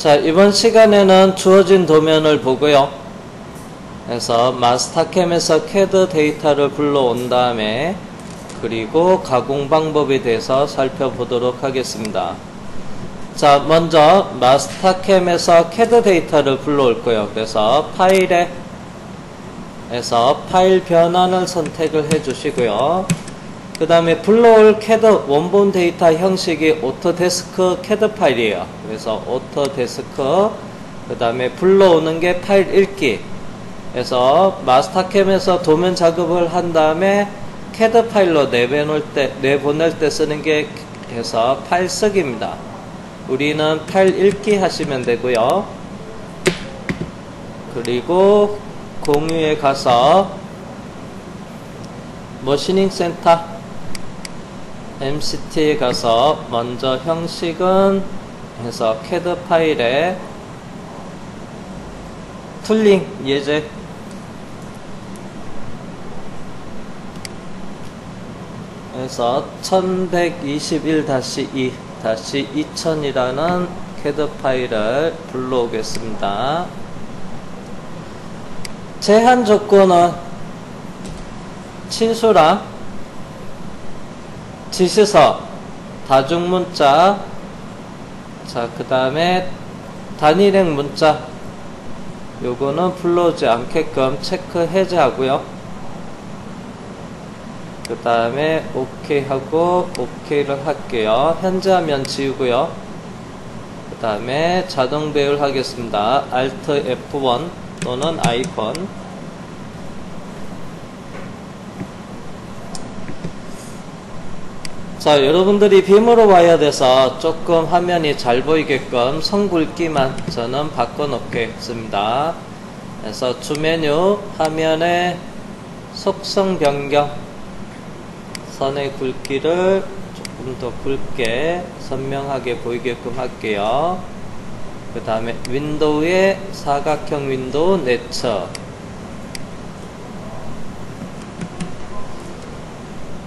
자, 이번 시간에는 주어진 도면을 보고요. 그래서 마스터캠에서 CAD 데이터를 불러온 다음에 그리고 가공 방법에 대해서 살펴보도록 하겠습니다. 자, 먼저 마스터캠에서 CAD 데이터를 불러올 거예요. 그래서 파일에 파일 변환을 선택을 해 주시고요. 그 다음에 불러올 CAD 원본 데이터 형식이 오토데스크 CAD 파일이에요. 그래서 오토데스크, 그 다음에 불러오는 게 파일 읽기. 그래서 마스터캠에서 도면 작업을 한 다음에 CAD 파일로 내보낼 때 쓰는 게 해서 파일 쓰기입니다. 우리는 파일 읽기 하시면 되고요. 그리고 공유에 가서 머신닝 센터 MCT에 가서 먼저 형식은 해서 CAD 파일에 툴링 예제 그래서 1121-2-2000이라는 CAD 파일을 불러오겠습니다. 제한 조건은 친수랑 지시서, 다중문자, 자, 그 다음에 단일행 문자, 요거는 불러오지 않게끔 체크 해제하고요. 그 다음에 OK 하고 OK를 할게요. 현재 화면 지우고요. 그 다음에 자동 배열 하겠습니다. Alt F1 또는 아이콘. 자, 여러분들이 빔으로 와야 돼서 조금 화면이 잘 보이게끔 선 굵기만 저는 바꿔놓겠습니다. 그래서 주메뉴 화면에 속성 변경, 선의 굵기를 조금 더 굵게 선명하게 보이게끔 할게요. 그 다음에 윈도우에 사각형 윈도우 내쳐.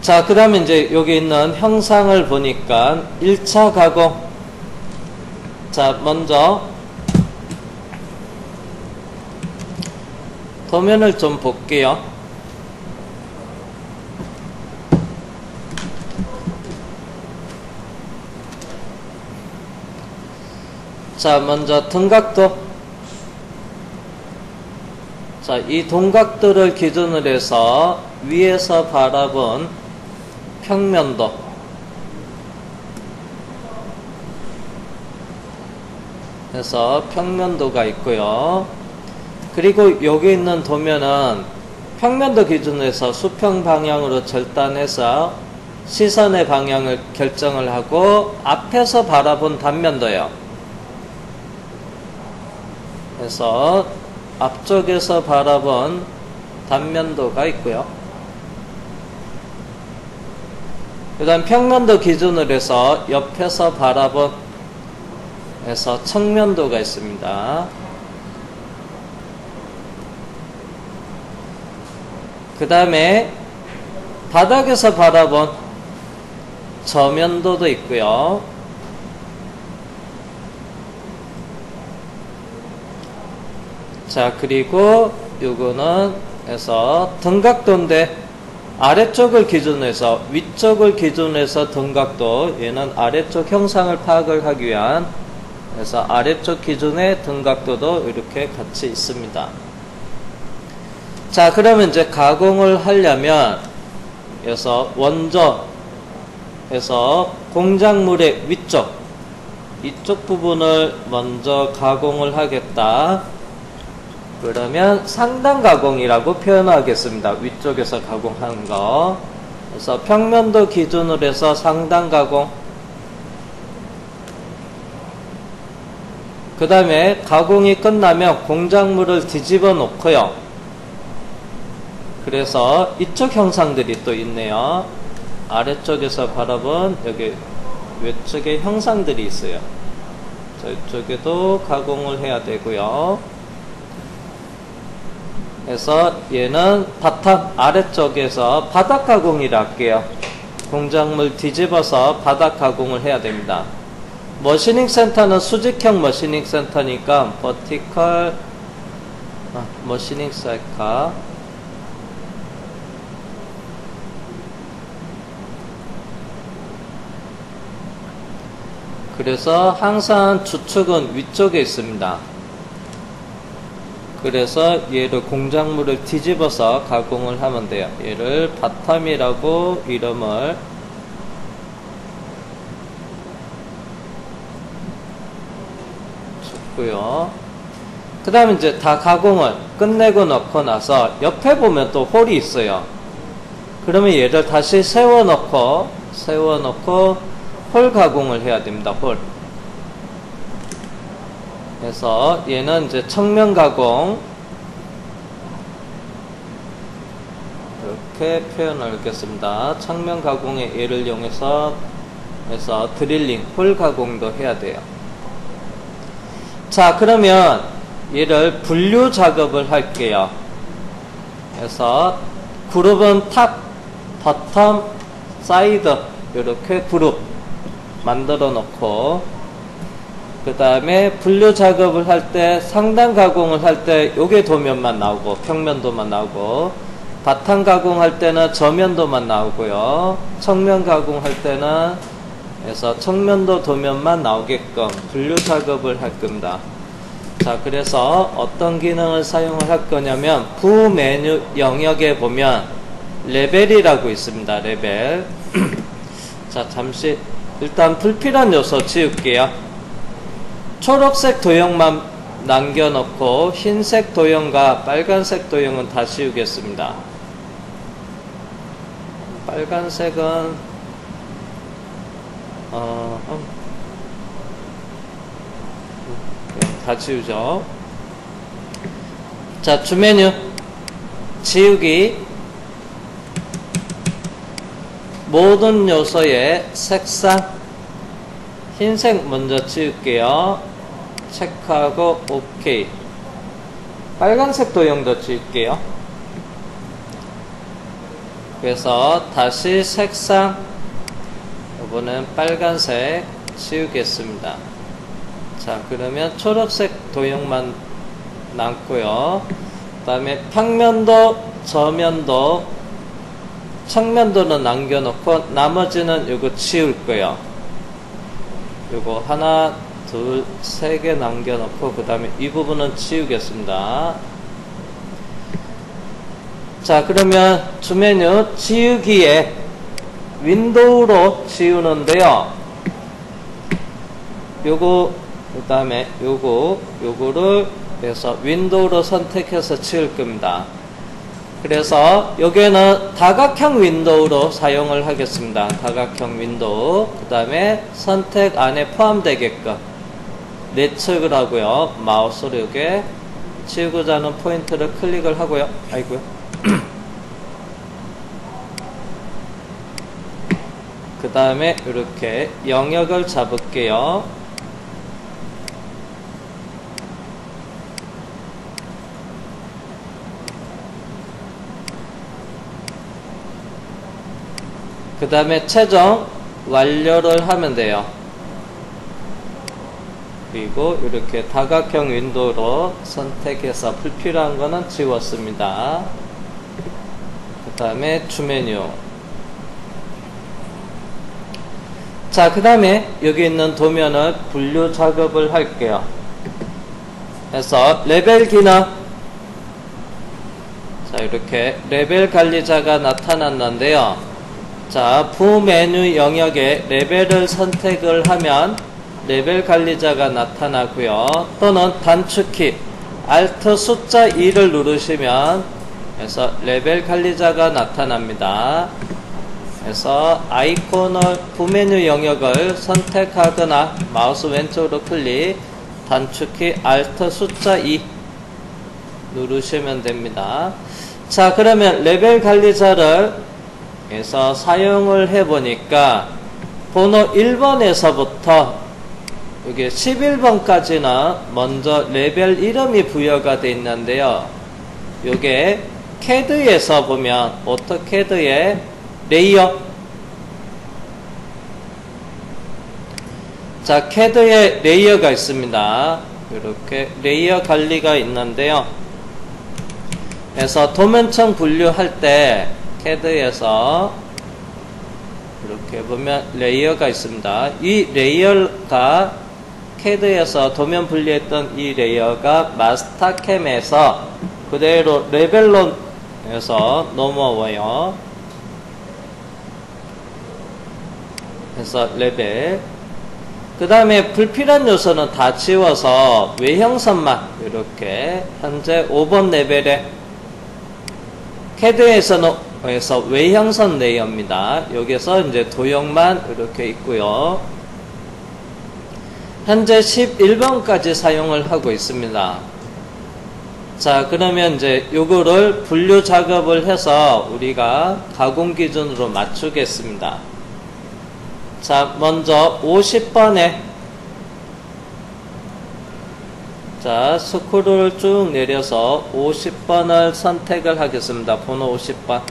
자, 그 다음에 이제 여기 있는 형상을 보니까 1차 가공. 자, 먼저 도면을 좀 볼게요. 자, 먼저 등각도. 자, 이 동각도를 기준으로 해서 위에서 바라본 평면도, 그래서 평면도가 있고요. 그리고 여기 있는 도면은 평면도 기준으로 해서 수평 방향으로 절단해서 시선의 방향을 결정을 하고 앞에서 바라본 단면도요. 그래서 앞쪽에서 바라본 단면도가 있고요. 그 다음 평면도 기준으로 해서 옆에서 바라본 해서 측면도가 있습니다. 그 다음에 바닥에서 바라본 저면도도 있고요. 자, 그리고 요거는 해서 등각도인데 아래쪽을 기준으로 해서 위쪽을 기준으로 해서 등각도, 얘는 아래쪽 형상을 파악을 하기 위한 그래서 아래쪽 기준의 등각도도 이렇게 같이 있습니다. 자, 그러면 이제 가공을 하려면 그래서 원저 해서 공작물의 위쪽 이쪽 부분을 먼저 가공을 하겠다. 그러면 상단 가공이라고 표현하겠습니다. 위쪽에서 가공하는 거. 그래서 평면도 기준으로 해서 상단 가공. 그 다음에 가공이 끝나면 공작물을 뒤집어 놓고요. 그래서 이쪽 형상들이 또 있네요. 아래쪽에서 바라본 여기 외쪽에 형상들이 있어요. 저쪽에도 가공을 해야 되고요. 그래서 얘는 바탕 아래쪽에서 바닥 가공이라 할게요. 공작물 뒤집어서 바닥 가공을 해야 됩니다. 머시닝 센터는 수직형 머시닝 센터니까 vertical 머시닝 센터. 그래서 항상 주축은 위쪽에 있습니다. 그래서 얘를 공작물을 뒤집어서 가공을 하면 돼요. 얘를 바텀이라고 이름을 줬고요. 그 다음에 이제 다 가공을 끝내고 넣고 나서 옆에 보면 또 홀이 있어요. 그러면 얘를 다시 세워놓고 홀 가공을 해야 됩니다. 홀. 그래서 얘는 이제 측면 가공 이렇게 표현을 하겠습니다. 측면 가공의 얘를 이용해서 드릴링, 홀 가공도 해야 돼요. 자, 그러면 얘를 분류 작업을 할게요. 그래서 그룹은 탑, 버텀, 사이드 이렇게 그룹 만들어 놓고, 그 다음에 분류 작업을 할 때 상단 가공을 할 때 요게 도면만 나오고 평면도만 나오고, 바탕 가공할 때는 저면도만 나오고요. 측면 가공할 때는 그래서 측면도 도면만 나오게끔 분류 작업을 할 겁니다. 자, 그래서 어떤 기능을 사용을 할 거냐면 부 메뉴 영역에 보면 레벨이라고 있습니다. 레벨. 자, 잠시 일단 불필요한 요소 지울게요. 초록색 도형만 남겨놓고 흰색 도형과 빨간색 도형은 다 지우겠습니다. 빨간색은 다 지우죠. 자, 주메뉴 지우기. 모든 요소의 색상 흰색 먼저 지울게요. 체크하고 OK. 빨간색 도형도 지울게요. 그래서 다시 색상, 이번엔 빨간색 지우겠습니다. 자, 그러면 초록색 도형만 남고요. 그 다음에 평면도, 저면도, 측면도는 남겨놓고 나머지는 요거 지울 거예요. 요거 하나, 둘, 세 개 남겨놓고 그 다음에 이 부분은 지우겠습니다. 자, 그러면 주메뉴 지우기에 윈도우로 지우는데요. 요거 그 다음에 요거를 그래서 윈도우로 선택해서 지울 겁니다. 그래서 여기에는 다각형 윈도우로 사용을 하겠습니다. 다각형 윈도우. 그 다음에 선택 안에 포함되게끔 내측을 하고요. 마우스로 여기에 지우고자 하는 포인트를 클릭을 하고요. 아이고요. 그 다음에 이렇게 영역을 잡을게요. 그 다음에 최종 완료를 하면 돼요. 그리고 이렇게 다각형 윈도우로 선택해서 불필요한 거는 지웠습니다. 그 다음에 주메뉴. 자, 그 다음에 여기 있는 도면을 분류 작업을 할게요. 그래서 레벨 기능. 자, 이렇게 레벨 관리자가 나타났는데요. 자, 부메뉴 영역에 레벨을 선택을 하면 레벨 관리자가 나타나고요. 또는 단축키 Alt 숫자 2를 누르시면 그래서 레벨 관리자가 나타납니다. 그래서 아이콘을 부메뉴 영역을 선택하거나 마우스 왼쪽으로 클릭, 단축키 Alt 숫자 2 누르시면 됩니다. 자, 그러면 레벨 관리자를 그래서 사용을 해보니까 번호 1번에서부터 여기 11번까지는 먼저 레벨 이름이 부여가 되어 있는데요. 요게 CAD에서 보면 오토캐드의 레이어. 자, CAD에 레이어가 있습니다. 이렇게 레이어 관리가 있는데요. 그래서 도면청 분류할 때 CAD에서 이렇게 보면 레이어가 있습니다. 이 레이어가 CAD에서 도면 분리했던 이 레이어가 마스터캠에서 그대로 레벨론에서 넘어와요. 그래서 레벨. 그 다음에 불필요한 요소는 다 지워서 외형선만 이렇게 현재 5번 레벨에 CAD에서는 외형선 레이어입니다. 여기서 이제 도형만 이렇게 있고요. 현재 11번까지 사용을 하고 있습니다. 자, 그러면 이제 요거를 분류 작업을 해서 우리가 가공 기준으로 맞추겠습니다. 자, 먼저 50번에 자, 스크롤을 쭉 내려서 50번을 선택을 하겠습니다. 번호 50번.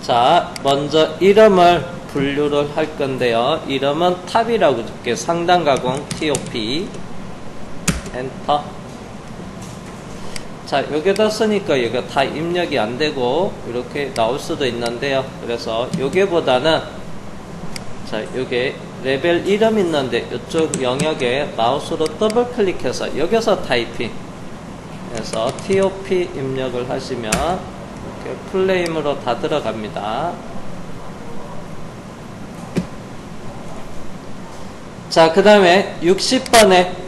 자, 먼저 이름을 분류를 할 건데요. 이름은 탑이라고 줄게요. 상단 가공 TOP. 엔터. 자, 여기다 쓰니까 이거 다 입력이 안 되고 이렇게 나올 수도 있는데요. 그래서 여기보다는 자, 여기 레벨 이름 있는데 이쪽 영역에 마우스로 더블 클릭해서 여기서 타이핑 해서 TOP 입력을 하시면 이렇게 플레임으로 다 들어갑니다. 자, 그 다음에 60번에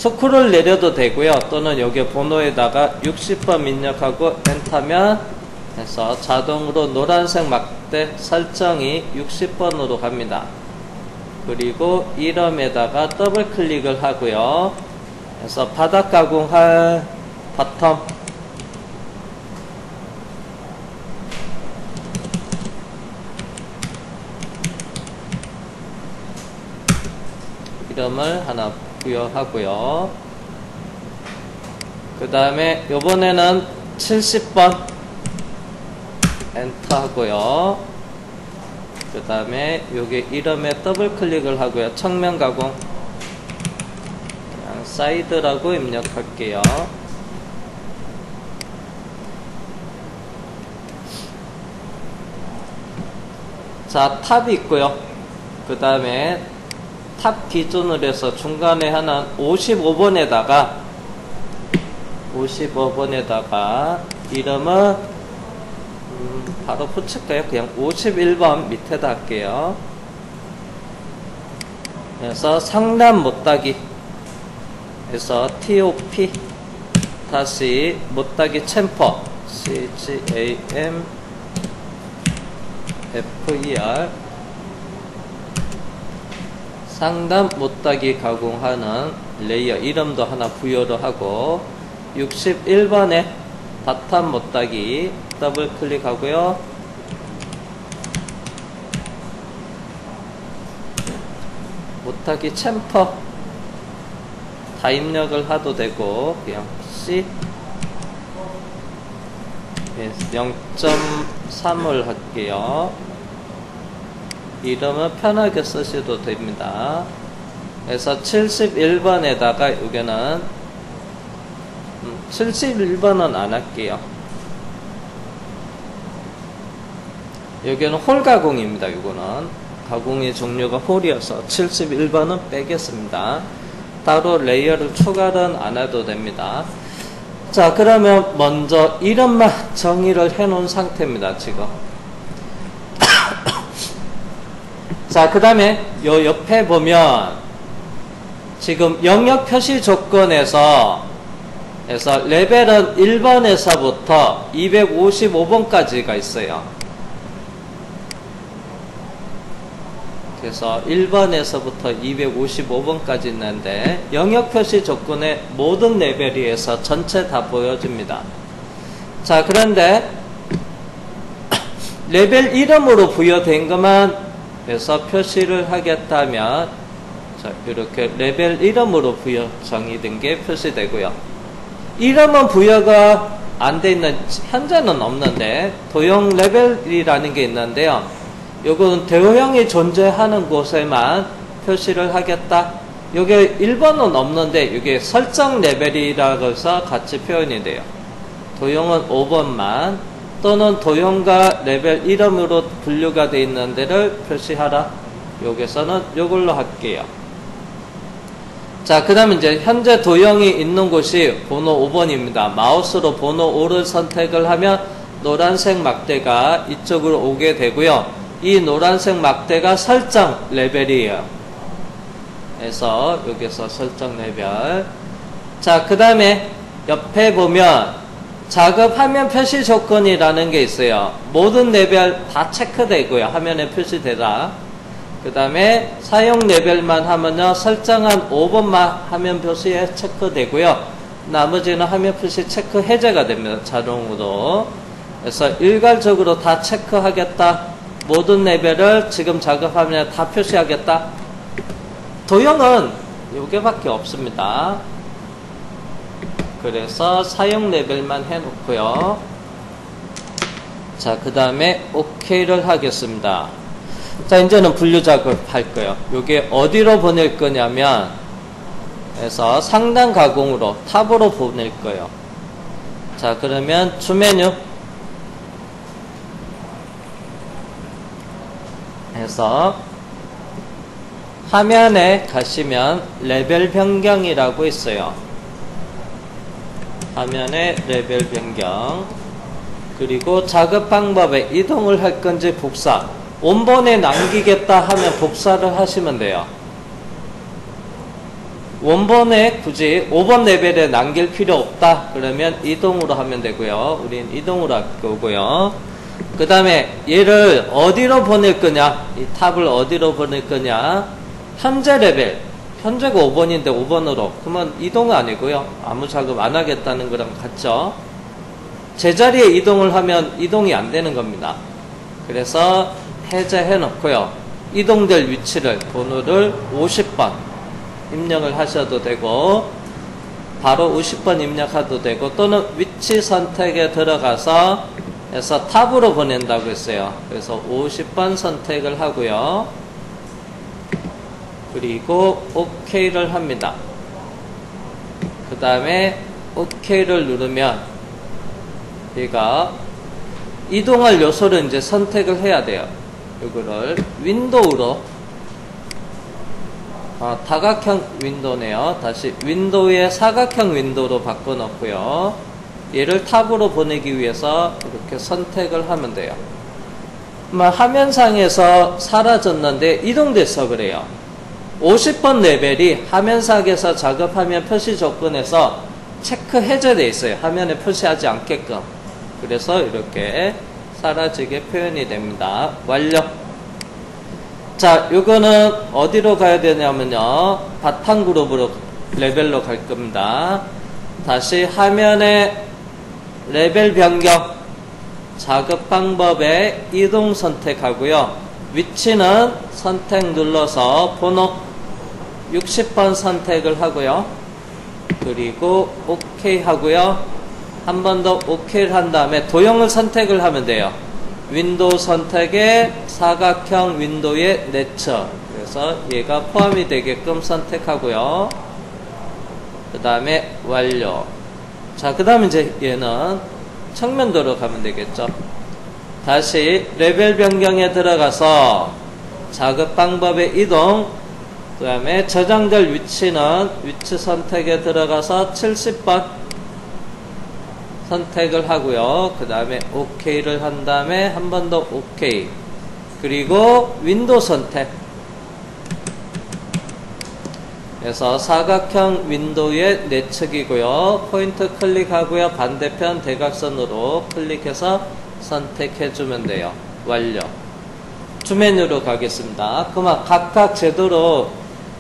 스크롤 내려도 되고요. 또는 여기 번호에다가 60번 입력하고 엔터면 해서 자동으로 노란색 막대 설정이 60번으로 갑니다. 그리고 이름에다가 더블 클릭을 하고요. 그래서 바닥 가공할 버텀 이름을 하나 부여하고요. 그 다음에 요번에는 70번 엔터 하고요. 그 다음에 여기 이름에 더블 클릭을 하고요. 측면 가공 그냥 사이드라고 입력할게요. 자, 탑이 있고요. 그 다음에 탑 기준으로 해서 중간에 하나 55번에다가 이름은 바로 붙일까요? 그냥 51번 밑에다 할게요. 그래서 상단 못따기 해서 TOP 다시 못따기 챔퍼 CHAM FER 상단 못따기 가공하는 레이어 이름도 하나 부여를 하고 61번에 바텀 못따기 더블 클릭하고요. 못따기 챔퍼 다 입력을 해도 되고 그냥 C 0.3을 할게요. 이름은 편하게 쓰셔도 됩니다. 그래서 71번에다가 여기는 71번은 안 할게요. 여기는 홀 가공입니다. 이거는 가공의 종류가 홀이어서 71번은 빼겠습니다. 따로 레이어를 추가는 안 해도 됩니다. 자, 그러면 먼저 이름만 정의를 해 놓은 상태입니다. 지금 자, 그 다음에 요 옆에 보면 지금 영역 표시 조건에서 레벨은 1번에서부터 255번까지가 있어요. 그래서 1번에서부터 255번까지 있는데 영역 표시 조건에 모든 레벨이 해서 전체 다 보여줍니다. 자, 그런데 레벨 이름으로 부여된 것만 그래서 표시를 하겠다면 자, 이렇게 레벨 이름으로 부여 정의된 게 표시되고요. 이름은 부여가 안 돼 있는 현재는 없는데 도형 레벨이라는 게 있는데요. 요거는 대호형이 존재하는 곳에만 표시를 하겠다. 요게 1번은 없는데 이게 설정 레벨이라고 해서 같이 표현이 돼요. 도형은 5번만 또는 도형과 레벨 이름으로 분류가 되어 있는 데를 표시하라. 여기서는 요걸로 할게요. 자, 그 다음에 이제 현재 도형이 있는 곳이 번호 5번입니다. 마우스로 번호 5를 선택을 하면 노란색 막대가 이쪽으로 오게 되고요. 이 노란색 막대가 설정 레벨이에요. 그래서 여기서 설정 레벨. 자, 그 다음에 옆에 보면 작업 화면 표시 조건이라는 게 있어요. 모든 레벨 다 체크되고요. 화면에 표시되라. 그 다음에 사용 레벨만 하면요. 설정한 5번만 화면 표시에 체크되고요. 나머지는 화면 표시 체크 해제가 됩니다. 자동으로. 그래서 일괄적으로 다 체크하겠다. 모든 레벨을 지금 작업 화면에 다 표시하겠다. 도형은 요게밖에 없습니다. 그래서 사용 레벨만 해놓고요. 자, 그 다음에 OK를 하겠습니다. 자, 이제는 분류 작업할 거예요. 요게 어디로 보낼 거냐면, 그래서 상단 가공으로 탑으로 보낼 거예요. 자, 그러면 주메뉴 해서 화면에 가시면 레벨 변경이라고 있어요. 화면에 레벨 변경. 그리고 작업 방법에 이동을 할 건지 복사. 원본에 남기겠다 하면 복사를 하시면 돼요. 원본에 굳이 5번 레벨에 남길 필요 없다. 그러면 이동으로 하면 되고요. 우린 이동으로 할 거고요. 그 다음에 얘를 어디로 보낼 거냐? 이 탑을 어디로 보낼 거냐? 현재 레벨. 현재가 5번인데 5번으로. 그러면 이동은 아니고요. 아무 작업 안 하겠다는 거랑 같죠? 제자리에 이동을 하면 이동이 안 되는 겁니다. 그래서 해제해 놓고요. 이동될 위치를 번호를 50번 입력을 하셔도 되고 바로 50번 입력해도 되고 또는 위치 선택에 들어가서 해서 탑으로 보낸다고 했어요. 그래서 50번 선택을 하고요. 그리고 OK를 합니다. 그 다음에 OK를 누르면 얘가 이동할 요소를 이제 선택을 해야 돼요. 이거를 윈도우로 다각형 윈도우네요. 다시 윈도우의 사각형 윈도우로 바꿔놓고요. 얘를 탑으로 보내기 위해서 이렇게 선택을 하면 돼요. 화면상에서 사라졌는데 이동돼서 그래요. 50번 레벨이 화면상에서 작업하면 표시 조건에서 체크 해제되어 있어요. 화면에 표시하지 않게끔. 그래서 이렇게 사라지게 표현이 됩니다. 완료. 자, 요거는 어디로 가야 되냐면요. 바탕그룹으로 레벨로 갈 겁니다. 다시 화면에 레벨 변경, 작업 방법에 이동 선택하고요. 위치는 선택 눌러서 번호 60번 선택을 하고요. 그리고 OK 하고요. 한 번 더 OK를 한 다음에 도형을 선택을 하면 돼요. 윈도우 선택에 사각형 윈도우의 내처. 그래서 얘가 포함이 되게끔 선택하고요. 그 다음에 완료. 자, 그 다음에 이제 얘는 측면도로 가면 되겠죠. 다시 레벨 변경에 들어가서 작업 방법의 이동, 그 다음에 저장될 위치는 위치 선택에 들어가서 70번 선택을 하고요. 그 다음에 OK를 한 다음에 한 번 더 OK. 그리고 윈도우 선택. 그래서 사각형 윈도우의 내측이고요. 포인트 클릭하고요. 반대편 대각선으로 클릭해서 선택해주면 돼요. 완료. 주메뉴로 가겠습니다. 그만 각각 제도로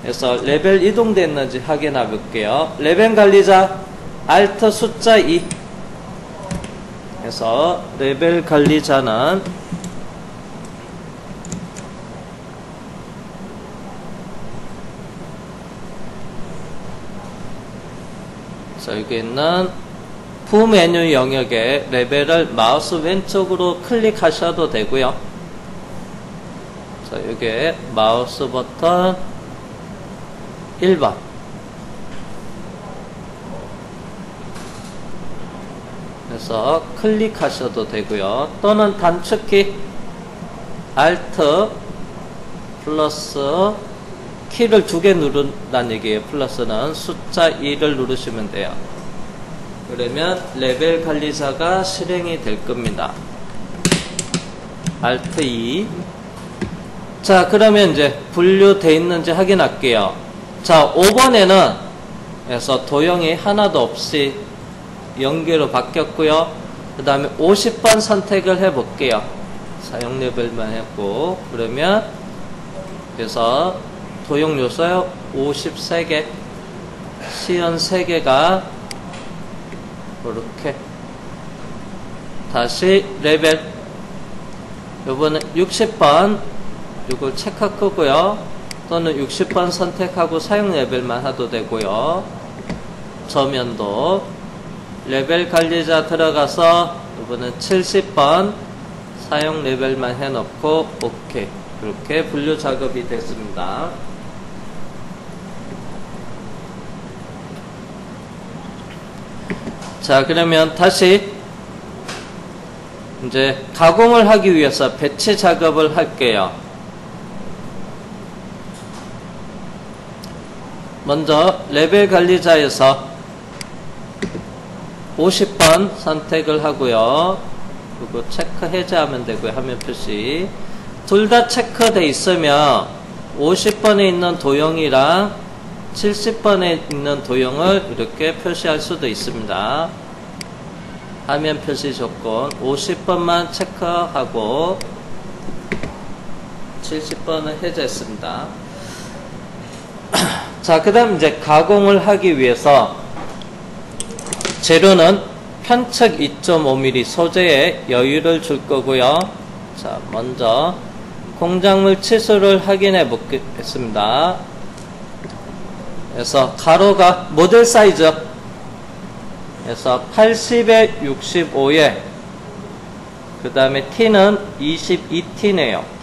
해서 레벨 이동됐는지 확인해 볼게요. 레벨 관리자 Alt 숫자 2 해서 레벨 관리자는 자, 여기 있는 부메뉴 영역에 레벨을 마우스 왼쪽으로 클릭하셔도 되고요. 그래서 이게 마우스 버튼 1번. 그래서 클릭하셔도 되고요. 또는 단축키 Alt 플러스 키를 2개 누른다는 얘기예요. 플러스는 숫자 2를 누르시면 돼요. 그러면 레벨 관리자가 실행이 될 겁니다. Alt 2. 자, 그러면 이제 분류되어 있는지 확인할게요. 자, 5번에는 그래서 도형이 하나도 없이 연계로 바뀌었고요. 그 다음에 50번 선택을 해 볼게요. 사용 레벨만 했고, 그러면 그래서 도형 요소요 53개, 시연 3개가 이렇게 다시 레벨 요번에 60번 이걸 체크 끄고요. 또는 60번 선택하고 사용 레벨만 해도 되고요. 저면도 레벨 관리자 들어가서 이번엔 70번 사용 레벨만 해놓고 OK. 이렇게 분류 작업이 됐습니다. 자, 그러면 다시 이제 가공을 하기 위해서 배치 작업을 할게요. 먼저 레벨 관리자에서 50번 선택을 하고요. 그리고 체크 해제하면 되고요. 화면 표시. 둘 다 체크되어 있으면 50번에 있는 도형이랑 70번에 있는 도형을 이렇게 표시할 수도 있습니다. 화면 표시 조건 50번만 체크하고 70번을 해제했습니다. 자, 그 다음 이제 가공을 하기 위해서 재료는 편측 2.5mm 소재에 여유를 줄 거고요. 자, 먼저 공작물 치수를 확인해 보겠습니다. 그래서 가로가 모델 사이즈 그래서 80에 65에 그 다음에 T는 22T네요.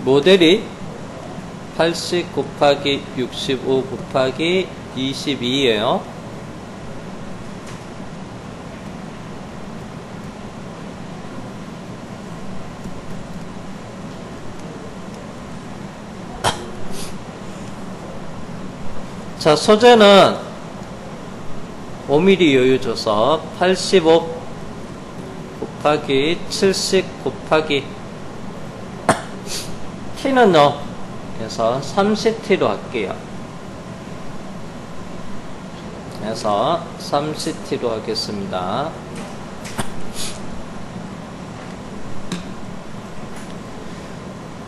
모델이 80 곱하기 65 곱하기 22예요. 자, 소재는 5mm 여유 줘서 85 곱하기 70 곱하기 T는요, 그래서 30T로 할게요. 그래서 30T로 하겠습니다.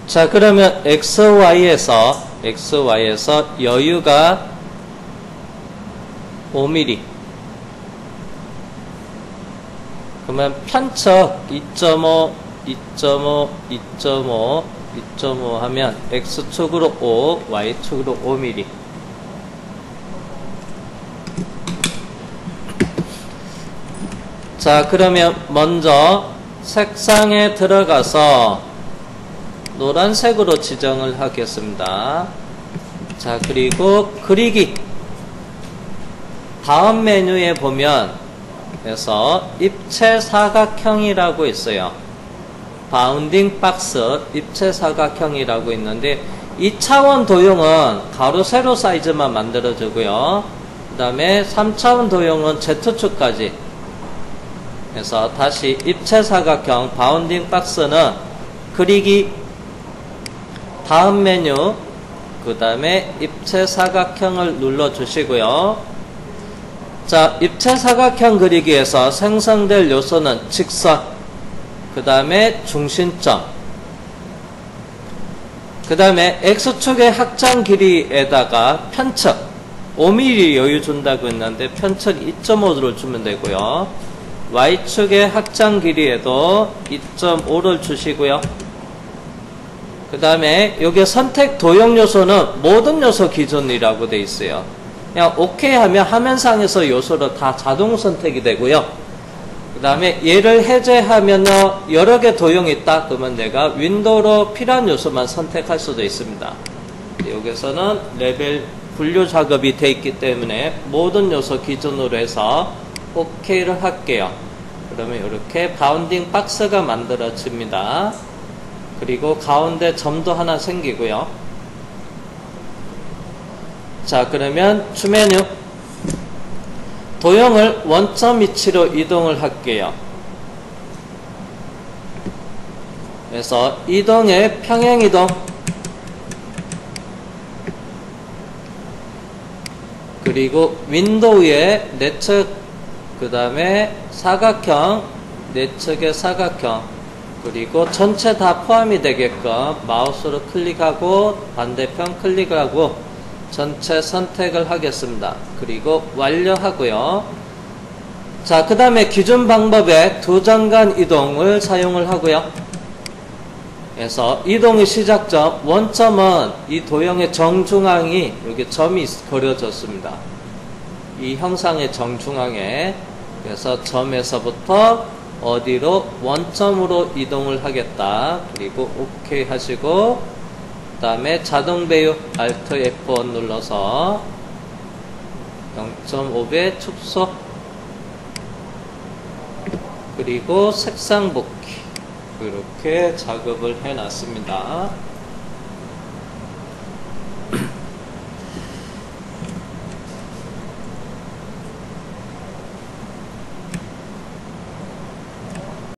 자, 그러면 XY에서 여유가 5mm. 그러면 편측 2.5, 2.5, 2.5, 2.5 하면 X축으로 5, Y축으로 5mm. 자, 그러면 먼저 색상에 들어가서 노란색으로 지정을 하겠습니다. 자, 그리고 그리기. 다음 메뉴에 보면 그래서 입체 사각형이라고 있어요. 바운딩 박스 입체 사각형이라고 있는데 2차원 도형은 가로 세로 사이즈만 만들어주고요. 그 다음에 3차원 도형은 Z축까지. 그래서 다시 입체 사각형 바운딩 박스는 그리기 다음 메뉴 그 다음에 입체 사각형을 눌러주시고요. 자, 입체 사각형 그리기에서 생성될 요소는 직선 그 다음에 중심점 그 다음에 X축의 확장 길이에다가 편측 5mm 여유 준다고 했는데 편측 2.5를 주면 되고요. Y축의 확장 길이에도 2.5를 주시고요. 그 다음에 여기 선택 도형 요소는 모든 요소 기준이라고 되어 있어요. 그냥 오케이 하면 화면상에서 요소를 다 자동 선택이 되고요. 그 다음에 얘를 해제하면 여러 개 도형이 있다. 그러면 내가 윈도우로 필요한 요소만 선택할 수도 있습니다. 여기서는 레벨 분류 작업이 되어 있기 때문에 모든 요소 기준으로 해서 오케이를 할게요. 그러면 이렇게 바운딩 박스가 만들어집니다. 그리고 가운데 점도 하나 생기고요. 자, 그러면 주메뉴 도형을 원점 위치로 이동을 할게요. 그래서 이동의 평행 이동, 그리고 윈도우의 내측, 그 다음에 사각형, 내측의 사각형, 그리고 전체 다 포함이 되게끔 마우스로 클릭하고 반대편 클릭하고 전체 선택을 하겠습니다. 그리고 완료하고요. 자, 그 다음에 기준 방법에 두 장간 이동을 사용을 하고요. 그래서 이동의 시작점, 원점은 이 도형의 정중앙이 여기 점이 그려졌습니다. 이 형상의 정중앙에. 그래서 점에서부터 어디로? 원점으로 이동을 하겠다. 그리고 오케이 하시고, 그 다음에 자동 배우 Alt F1 눌러서 0.5배 축소, 그리고 색상 복귀, 이렇게 작업을 해 놨습니다.